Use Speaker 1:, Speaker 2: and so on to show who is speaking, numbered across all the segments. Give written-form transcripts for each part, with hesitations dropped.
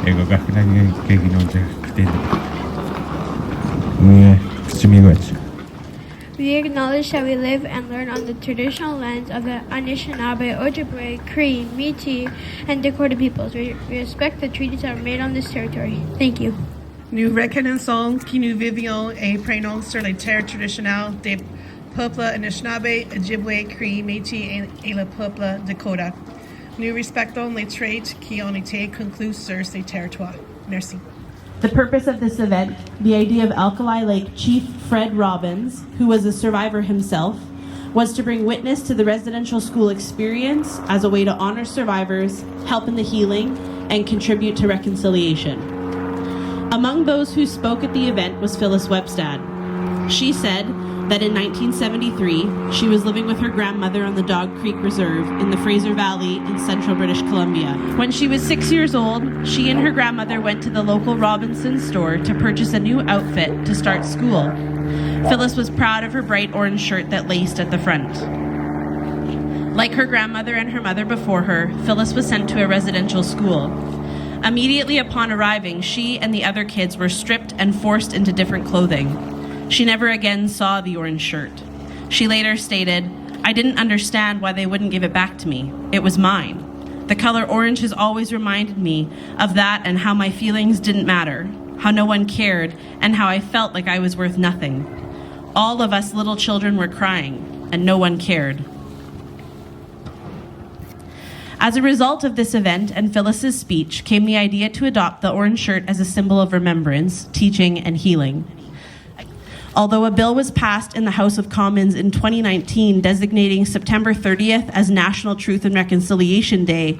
Speaker 1: 英語学ラン劇のじゃ来てる。口見口。
Speaker 2: We acknowledge that we live and learn on the traditional lands of the Anishinaabe, Ojibwe, Cree, Métis, and Dakota peoples. We respect the treaties that were made on this territory. Thank you.
Speaker 3: Nous reconnaissons que nous vivions et prenons sur les terres traditionnelles des peuples Anishinaabe, Ojibwe, Cree, Métis et le peuple Dakota. Nous respectons les traits qui ont été conclus sur ces territoires. Merci.
Speaker 4: The purpose of this event, the idea of Alkali Lake Chief Fred Robbins, who was a survivor himself, was to bring witness to the residential school experience as a way to honor survivors, help in the healing, and contribute to reconciliation. Among those who spoke at the event was Phyllis Webstad. She said that in 1973, she was living with her grandmother on the Dog Creek Reserve in the Fraser Valley in central British Columbia. When she was 6 years old, she and her grandmother went to the local Robinsons store to purchase a new outfit to start school. Phyllis was proud of her bright orange shirt that laced at the front. Like her grandmother and her mother before her, Phyllis was sent to a residential school. Immediately upon arriving, she and the other kids were stripped and forced into different clothing. She never again saw the orange shirt. She later stated, "I didn't understand why they wouldn't give it back to me. It was mine. The color orange has always reminded me of that and how my feelings didn't matter, how no one cared, and how I felt like I was worth nothing. All of us little children were crying, and no one cared." As a result of this event and Phyllis's speech came the idea to adopt the orange shirt as a symbol of remembrance, teaching, and healing. Although a bill was passed in the House of Commons in 2019 designating September 30th as National Truth and Reconciliation Day,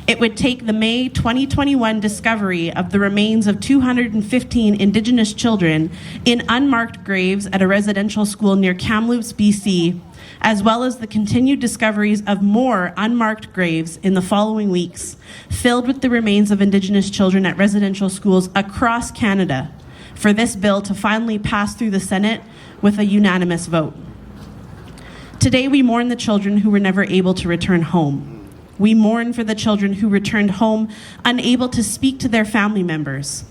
Speaker 4: it would take the May 2021 discovery of the remains of 215 Indigenous children in unmarked graves at a residential school near Kamloops, BC, as well as the continued discoveries of more unmarked graves in the following weeks, filled with the remains of Indigenous children at residential schools across Canada, for this bill to finally pass through the Senate with a unanimous vote. Today we mourn the children who were never able to return home. We mourn for the children who returned home unable to speak to their family members,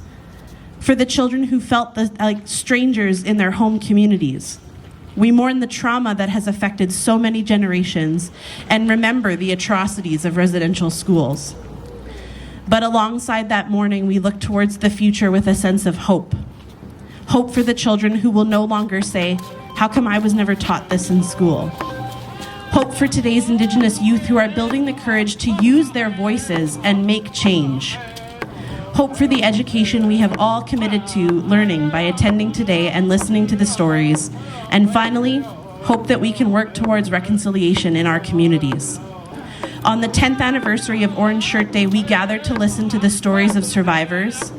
Speaker 4: for the children who felt like strangers in their home communities. We mourn the trauma that has affected so many generations and remember the atrocities of residential schools. But alongside that mourning, we look towards the future with a sense of hope. Hope for the children who will no longer say, "How come I was never taught this in school?" Hope for today's Indigenous youth who are building the courage to use their voices and make change. Hope for the education we have all committed to learning by attending today and listening to the stories. And finally, hope that we can work towards reconciliation in our communities. On the 10th anniversary of Orange Shirt Day, we gather to listen to the stories of survivors,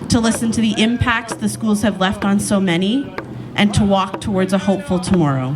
Speaker 4: to listen to the impacts the schools have left on so many, and to walk towards a hopeful tomorrow.